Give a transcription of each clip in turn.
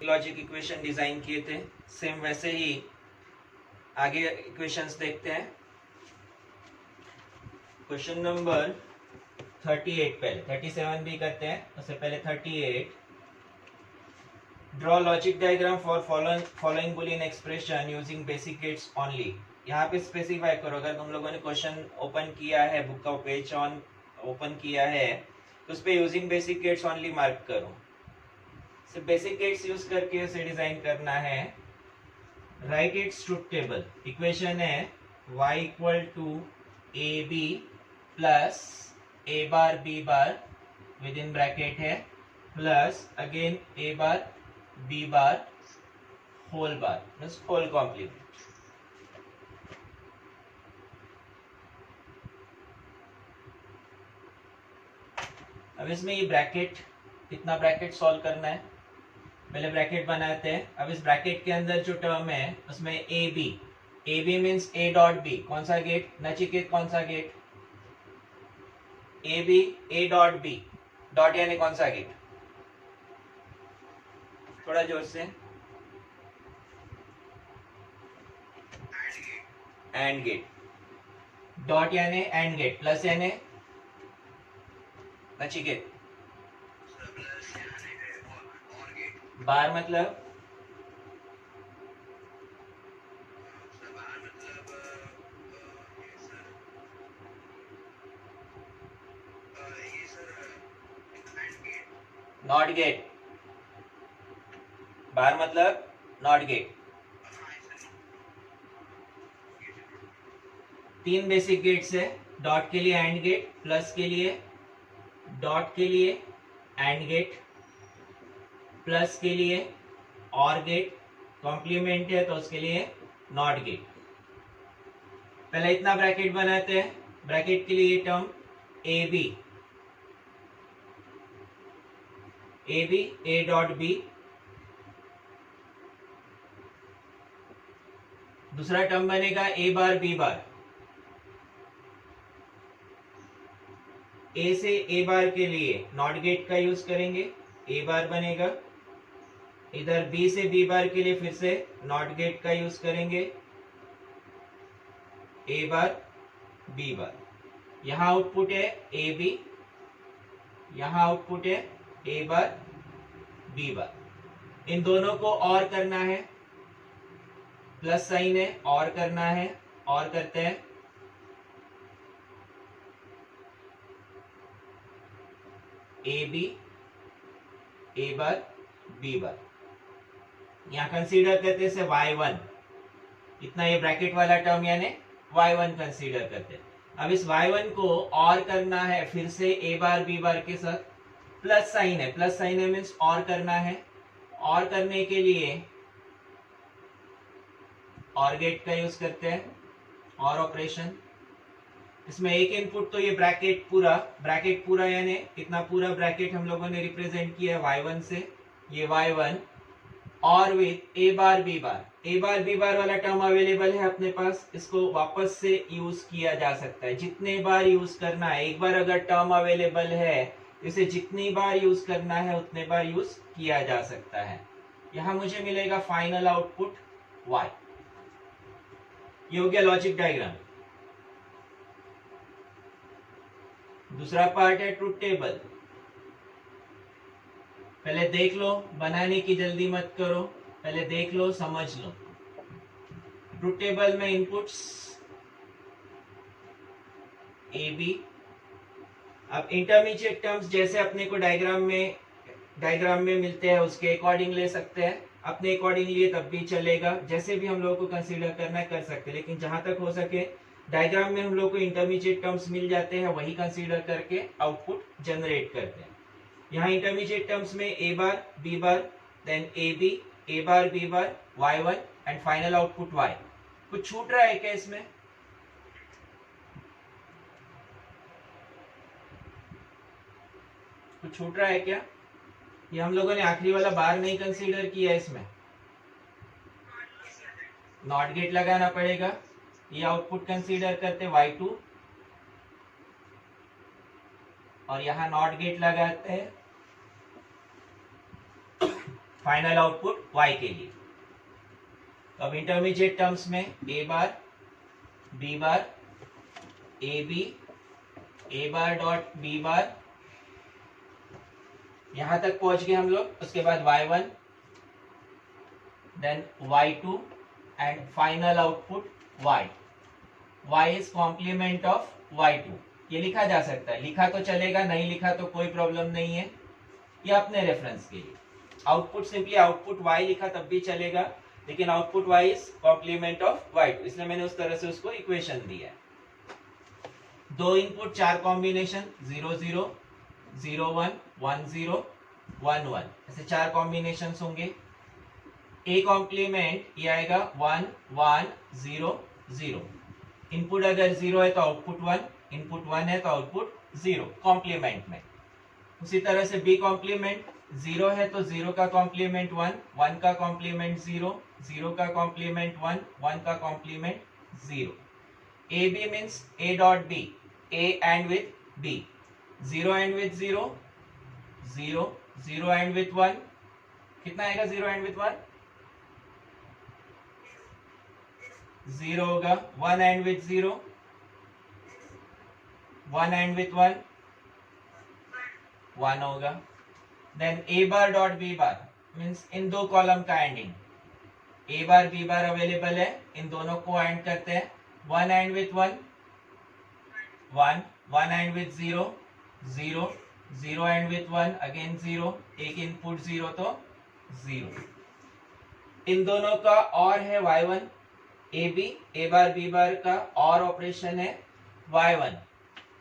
Logic equation design किए थे, same वैसे ही आगे इक्वेशंस देखते हैं। क्वेश्चन नंबर 38 पहले, 37 भी करते हैं, उससे पहले 38। Draw logic diagram for following Boolean expression using basic gates only. यहाँ पे स्पेसिफाई करो, अगर तुम लोगों ने क्वेश्चन ओपन किया है, बुक का पेज ऑन ओपन किया है, तो उस पे using basic gates only mark करो। सिर्फ बेसिक गेट्स यूज करके उसे डिजाइन करना है। Right it's truth table. Equation है y equal to A B plus A bar B bar within bracket है plus again A bar B bar whole bar means whole complement. अब इसमें ये bracket, कितना bracket solve करना है, पहले bracket बनाते हैं। अब इस ब्रैकेट के अंदर जो टर्म है उसमें A B means A dot B, कौन सा गेट, नचिकेत कौन सा gate, A B A dot B, dot यानी कौन सा गेट, थोड़ा जोर से, एंड गेट, डॉट यानी एंड गेट, प्लस यानी नचिकेत, बार मतलब नॉट गेट, बार मतलब नॉट गेट। तीन बेसिक गेट्स है, डॉट के लिए एंड गेट, प्लस के लिए डॉट के लिए एंड गेट, प्लस के लिए और गेट, कॉम्प्लीमेंट है तो उसके लिए नॉट गेट। पहले इतना ब्रैकेट बनाते हैं। ब्रैकेट के लिए ये term A B A dot B, दूसरा टर्म बनेगा ए बार बी बार, ए से ए बार के लिए नॉट गेट का यूज करेंगे, ए बार बनेगा। इधर बी से बी बार के लिए फिर से नॉट गेट का यूज करेंगे, ए बार बी बार। यहां आउटपुट है ए बी, यहां आउटपुट है ए बार बी बार। इन दोनों को और करना है, प्लस साइन है, और करना है, और करते हैं। ए B A bar B bar, यहां कंसीडर करते से y1, इतना ये ब्रैकेट वाला टर्म यानी y1 कंसीडर करते। अब इस y1 को और करना है फिर से ए बार बी बार के साथ, प्लस साइन है मीन्स और करना है। और करने के लिए और गेट का यूज करते हैं, और ऑपरेशन। इसमें एक इनपुट तो ये ब्रैकेट पूरा यानी इतना पूरा ब्रैकेट हम लोगों ने रिप्रेजेंट किया है y1 से, ये y1 और विथ ए बार बी बार वाला टर्म अवेलेबल है अपने पास, इसको वापस से यूज किया जा सकता है, जितने बार यूज करना है। एक बार अगर टर्म अवेलेबल है, इसे जितनी बार यूज करना है उतने बार यूज किया जा सकता है। यहां मुझे मिलेगा फाइनल आउटपुट y। ये हो गया लॉजिक डायग्राम। दूसरा पार्ट है ट्रुथ टेबल। पहले देख लो, बनाने की जल्दी मत करो, पहले देख लो, समझ लो। ट्रुथ टेबल में इनपुट्स ए बी। अब इंटरमीडिएट टर्म्स जैसे अपने को डायग्राम में मिलते हैं उसके अकॉर्डिंग ले सकते हैं, अपने अकॉर्डिंग लिए तब भी चलेगा, जैसे भी हम लोग को कंसीडर करना है कर सकते हैं। लेकिन जहां तक हो सके डायग्राम में हम लोग को इंटरमीडिएट टर्म्स मिल जाते हैं, वही कंसीडर करके आउटपुट जनरेट करते हैं। यहाँ इंटरमीडिएट टर्म्स में A bar B bar, then A B A bar B bar, y1 and final output y। कुछ छूट रहा है क्या इसमें? कुछ छूट रहा है क्या? ये हम लोगों ने आखिरी वाला बार नहीं कंसीडर किया, इसमें नॉट गेट लगाना पड़ेगा। ये आउटपुट कंसीडर करते y2 और यहां नॉट गेट लगाते हैं फाइनल आउटपुट y के लिए। तो अब इंटरमीडिएट टर्म्स में a bar b bar A B A bar dot B bar, यहां तक पहुंच गए हम लोग। उसके बाद y1 then y2 and final output y। y is complement of y2। ये लिखा जा सकता है, लिखा तो चलेगा, नहीं लिखा तो कोई प्रॉब्लम नहीं है, ये अपने रेफरेंस के लिए। आउटपुट सिंपली आउटपुट y लिखा तब भी चलेगा, लेकिन output y is complement of y2, इसलिए मैंने उस तरह से उसको इक्वेशन दिया है। दो इनपुट चार कॉम्बिनेशन 0 0 0 1 1 0 1 1, ऐसे चार कॉम्बिनेशन होंगे। ए कॉम्प्लीमेंट ये आएगा 1 1 0 0। इनपुट अगर 0 है तो आउटपुट 1, इनपुट 1 है तो आउटपुट 0 कॉम्प्लीमेंट में। उसी तरह से बी कॉम्प्लीमेंट 0 है तो 0 का कॉम्प्लीमेंट 1, 1 का कॉम्प्लीमेंट 0, 0 का कॉम्प्लीमेंट 1, 1 का complement 0। A B means A dot B, A and with B, 0 and with 0 0, 0 and with 1, कितना आएगा 0 एंड विथ 1? 0 होगा। 1 एंड विथ 0, 1 एंड विथ 1 1 होगा। Then A bar dot B bar means इन दो column का anding, A bar B bar available है, इन दोनों को एंड करते हैं। 1 and with 1 1, 1 and with 0 0, 0 and with 1 again 0, एक इनपुट 0 तो 0। इन दोनों का और है y1 A B, A bar B बार का और ऑपरेशन है y1,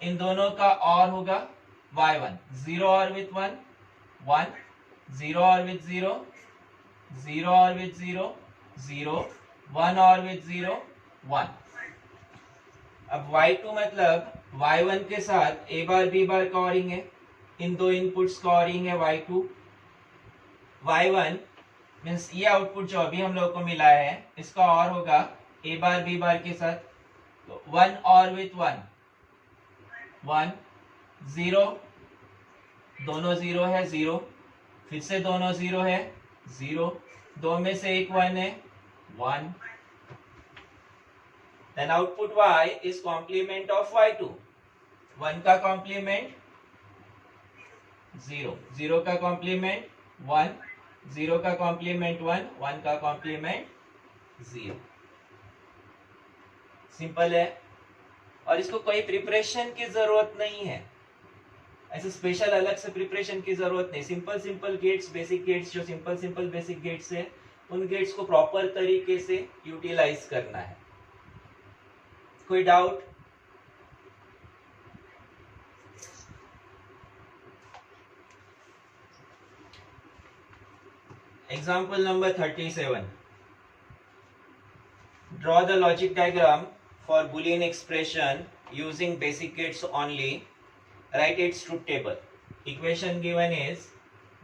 इन दोनों का और होगा y1, 0 और विथ 1 1, 0 और विथ 0 0 और विथ 0 0, 1 और विथ 0 1। अब y2 मतलब y1 के साथ ए बार बी बार का ऑरिंग है, इन दो इनपुट्स का ऑरिंग है y2। y1 मीन्स ये आउटपुट जो अभी हम लोग को मिला है इसका और होगा ए बार बी बार के साथ, तो 1 और विथ 1 1, 0, दोनों 0 है 0, फिर से दोनों 0 है 0, दो में से एक 1 है 1। Then output y is complement of y2, 1 का कॉम्प्लीमेंट 0, 0 का कॉम्प्लीमेंट 1, 0 का कॉम्प्लीमेंट 1, 1 का कॉम्प्लीमेंट 0। सिंपल है, और इसको कोई प्रिपरेशन की जरूरत नहीं है, ऐसे स्पेशल अलग से प्रिपरेशन की जरूरत नहीं। Simple simple gates, basic gates, जो सिंपल सिंपल बेसिक गेट्स है उन गेट्स को प्रॉपर तरीके से यूटिलाइज करना है। कोई doubt? Example number 37. Draw the logic diagram for Boolean expression using basic gates only. Write its truth table. Equation given is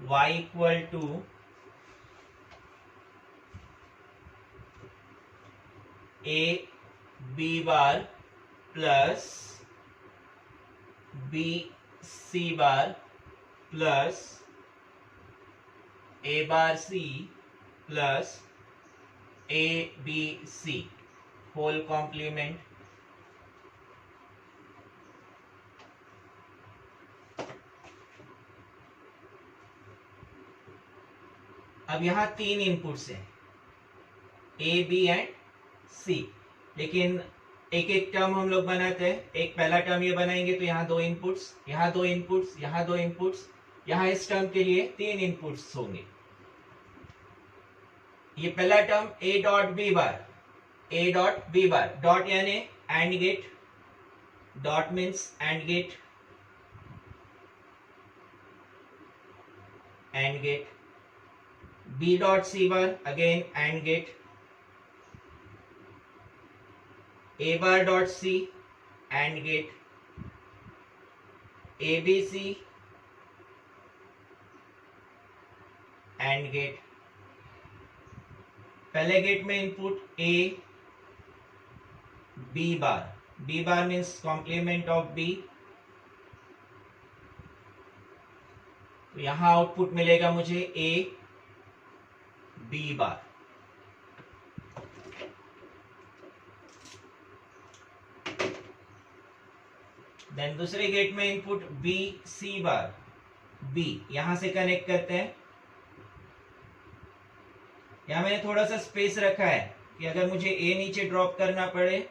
y equal to a b bar plus b c bar plus a bar c plus a b c whole complement। अब यहाँ तीन inputs हैं A B and सी, लेकिन एक एक term हम लोग बनाते हैं। एक पहला टर्म ये बनाएंगे तो यहाँ दो इनपुट्स, यहाँ दो इनपुट्स, यहाँ दो इनपुट्स, यहाँ इस टर्म के लिए तीन इनपुट्स होंगे। ये पहला term a dot B bar, a dot B bar, dot यानी and gate, dot means and gate, and gate. b dot C bar again and gate, a bar dot C and gate, a b c and gate. पहले gate में input a b bar, b bar means complement of b, तो यहां output मिलेगा मुझे a B bar. Then दूसरे gate में input B C bar, B यहां से कनेक्ट करते हैं। यहां मैंने थोड़ा सा स्पेस रखा है कि अगर मुझे ए नीचे ड्रॉप करना पड़े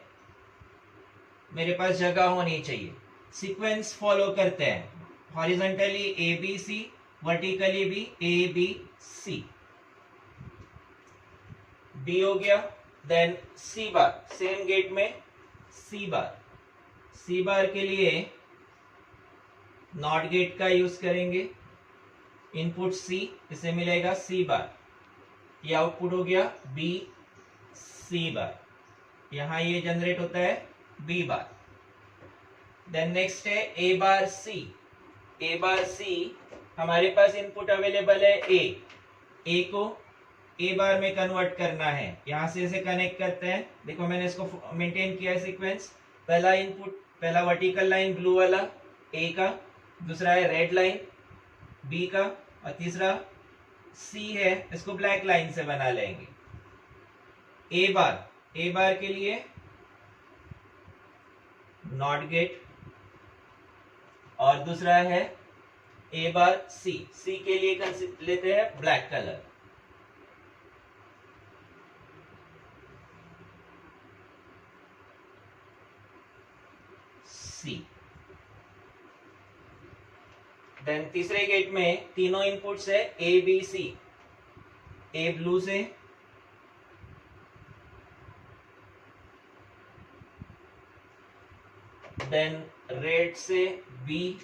मेरे पास जगह होनी चाहिए। सीक्वेंस फॉलो करते हैं, horizontally A B C, vertically भी ए बी सी। बी हो गया। Then C bar, same gate में सी बार। सी बार के लिए नॉट गेट का यूज करेंगे। इनपुट सी, इसे मिलेगा सी बार। ये आउटपुट हो गया बी सी बार। यहां ये जनरेट होता है बी बार। देन नेक्स्ट है ए बार सी। ए बार सी, हमारे पास इनपुट अवेलेबल है ए को ए बार में कन्वर्ट करना है। यहां से इसे कनेक्ट करते हैं। देखो मैंने इसको मेंटेन किया है सीक्वेंस। पहला इनपुट, पहला वर्टिकल लाइन ब्लू वाला ए का, दूसरा है रेड लाइन बी का, और तीसरा सी है, इसको ब्लैक लाइन से बना लेंगे। ए बार के लिए नॉट गेट, और दूसरा है ए बार सी। सी के लिए लेते हैं ब्लैक कलर। सी। देन तीसरे गेट में तीनों इनपुट्स है A B C. A blue से, देन रेड से बी,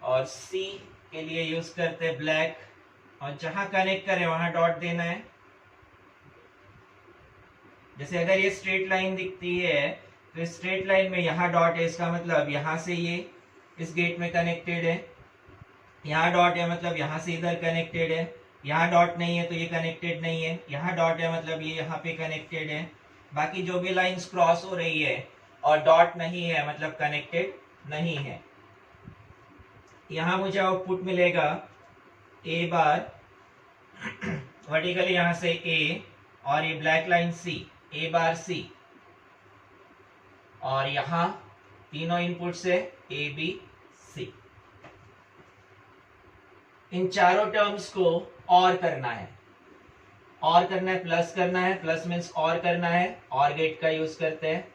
और सी के लिए यूज करते हैं ब्लैक। और जहां कनेक्ट करें वहां डॉट देना है। जैसे अगर ये स्ट्रेट लाइन दिखती है तो स्ट्रेट लाइन में यहां डॉट है, इसका मतलब यहां से ये इस गेट में कनेक्टेड है। यहाँ डॉट है मतलब यहां से इधर कनेक्टेड है। यहाँ डॉट नहीं है तो ये कनेक्टेड नहीं है। यहाँ डॉट है मतलब ये यहाँ पे कनेक्टेड है। बाकी जो भी लाइंस क्रॉस हो रही है और डॉट नहीं है मतलब कनेक्टेड नहीं है। यहाँ मुझे आउटपुट मिलेगा ए बार, वर्टिकली यहां से ए, और ये black line C, A bar सी, और यहां तीनों इनपुट से ए बी सी। इन चारों टर्म्स को और करना है। और करना है, प्लस करना है। प्लस मीन्स और करना है, और गेट का यूज करते हैं।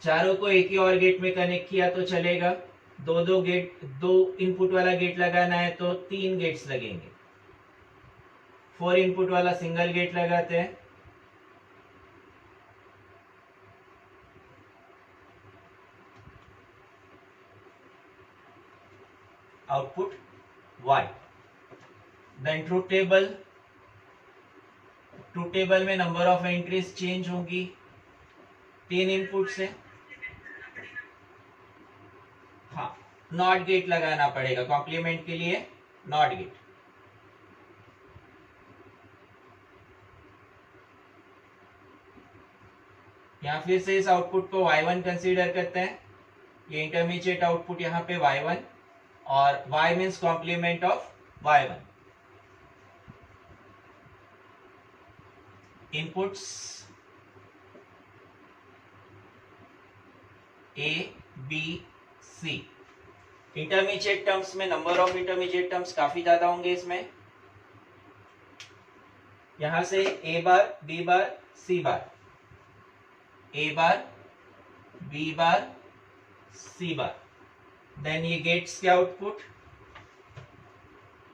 चारों को एक ही और गेट में कनेक्ट किया तो चलेगा। दो गेट, दो इनपुट वाला गेट लगाना है तो 3 गेट्स लगेंगे। 4 इनपुट वाला सिंगल गेट लगाते हैं। Output y। Then truth table में नंबर ऑफ एंट्रीज चेंज होगी 3 इनपुट से। हाँ, नॉट गेट लगाना पड़ेगा कॉम्प्लीमेंट के लिए, नॉट गेट। यहां फिर से इस आउटपुट को y1 कंसीडर करते हैं। ये इंटरमीडिएट आउटपुट यहाँ पे y1, और y means complement of y1। Inputs a b c। Intermediate terms में नंबर ऑफ इंटरमीडिएट टर्म्स काफी ज्यादा होंगे इसमें। यहां से a bar b bar c bar, a bar b bar c bar. Then ये गेट्स के output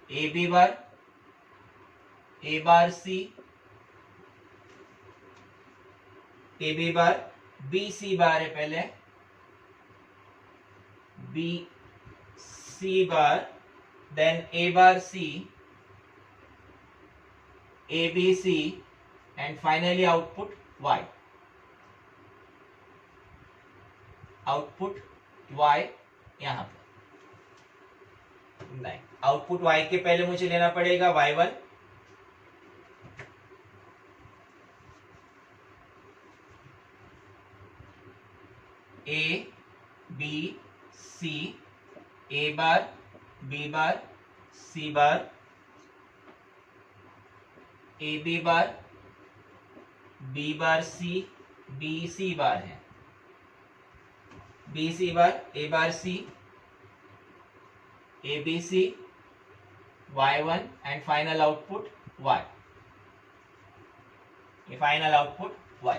A B bar, A bar C, A B bar, B C bar है पहले, B C bar, then A bar C, A B C, and finally output y। Output y यहां पर नहीं, output y के पहले मुझे लेना पड़ेगा y1, A B C, A bar B bar C bar, A B bar B bar C, B C bar है, B C bar A bar C, A B C, y1 and final output y, ये final output y।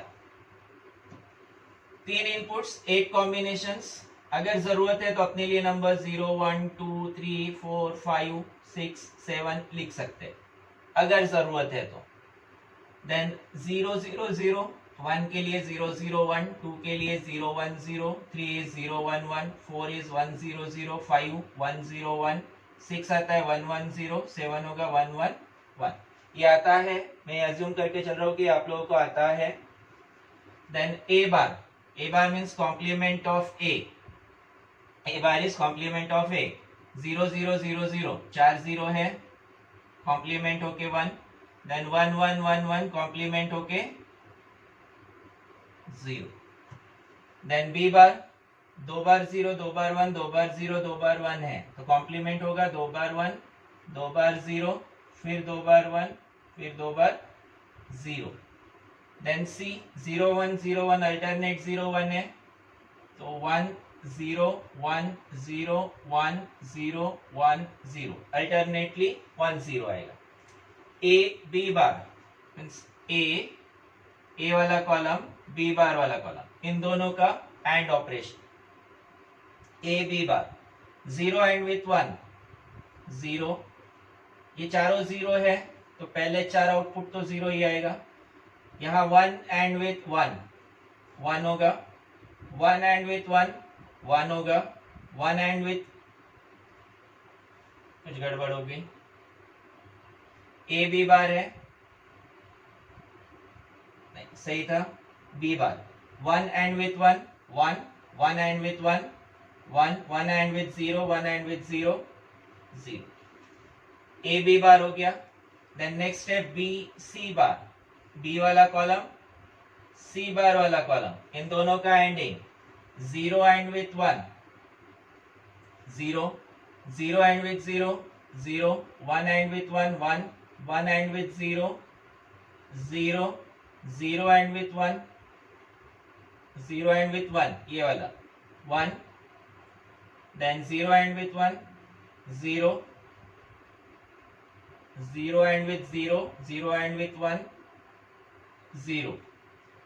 3 inputs 8 combinations. अगर जरूरत है तो अपने लिए number 0 1 2 3 4 5 6 7 लिख सकते हैं अगर जरूरत है तो। देन 0 0 0, 1 के लिए 0 0 1, 2 के लिए 0 1 0, 3 is 0 1 1, 4 is 1 0 0, 5 1 0 1, 6 आता है 1 1 0, 7 होगा 1 1 1। ये आता है, मैं अज्यूम करके चल रहा हूँ कि आप लोगों को आता है। Then A bar means complement of A, A bar is complement of A. 0 0 0 0, 4 0 है, कॉम्प्लीमेंट होके 1। देन 1 1 1 1, कॉम्प्लीमेंट होके 0। देन बी बार 2 बार 0 2 बार 1, 2 बार 0 2 बार 1 है, तो कॉम्प्लीमेंट होगा 2 बार 1 2 बार 0, फिर 2 बार 1, फिर 2 बार 0। देन सी 0 1 0 1, अल्टरनेट 0 1 है, तो 1 0 1 0 1 0 1 0, अल्टरनेटली 1 0 आएगा। ए बी बार मीन्स ए वाला कॉलम बी बार वाला कॉलम, इन दोनों का and operation. A B bar 0 and with 1 0, ये चारों 0 है तो पहले 4 आउटपुट तो 0 ही आएगा। यहाँ 1 एंड विथ 1 1 होगा, 1 एंड विथ 1 1 होगा, 1 एंड विथ, कुछ गड़बड़ हो गई। ए बी बार है, नहीं सही था, B bar 1 and with 1 1, 1 and with 1 1, 1 and with 0 1 and with 0 0, A B bar हो गया। देन नेक्स्ट है बी सी बार, बी वाला कॉलम सी बार वाला कॉलम, इन दोनों का anding 0 and with 1 0, 0 and with 0 0, 1 and with 1 1, 1 and with 0 0, 0 and with 1 0 and with 1, ये वाला 1। Then 0 and with 1 0, 0 and with 0 0 and with 1 0,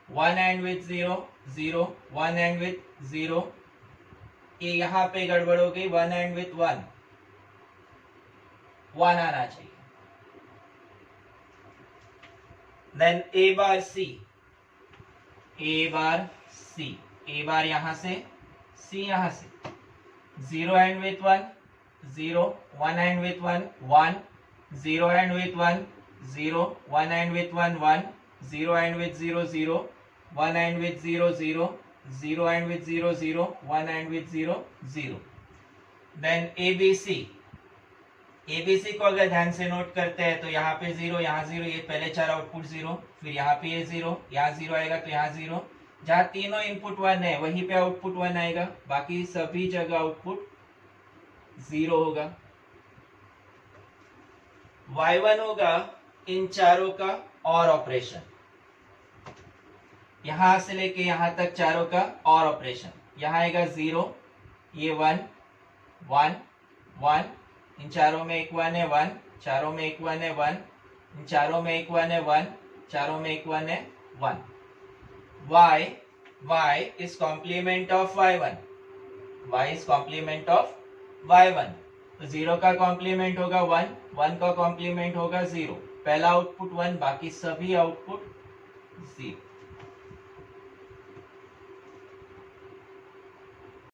1 and with 0 0, 1 and with 0, ये यहाँ पे गड़बड़ हो गई, 1 एंड विथ 1 1 आना चाहिए। Then A bar C, A bar C, A बार यहां से सी यहां से, 0 and with 1 0, 1 and with 1 1, 0 and with 1 0, 1 and with 1 1, 0 and with 0 0, 1 and with 0 0, 0 and with 0 0, 1 and with 0 0। Then ABC, ABC को अगर ध्यान से नोट करते हैं तो यहाँ पे 0 यहाँ 0, ये पहले 4 आउटपुट 0, फिर यहाँ पे ये 0 यहाँ 0 आएगा, तो यहाँ 0, जहाँ तीनों इनपुट 1 है वहीं पे आउटपुट 1 आएगा, बाकी सभी जगह आउटपुट 0 होगा। y1 होगा इन चारों का और ऑपरेशन, यहां से लेके यहां तक चारों का और ऑपरेशन। यहां आएगा 0, ये 1 1 1, इन चारों में एक 1 है 1, चारों में एक 1 है 1, इन चारों में एक 1 है 1, चारों में एक 1 है 1। y is complement of y1, y is complement of y1, तो 0 का कॉम्प्लीमेंट होगा 1, 1 का कॉम्प्लीमेंट होगा 0, पहला आउटपुट 1, बाकी सभी आउटपुट 0।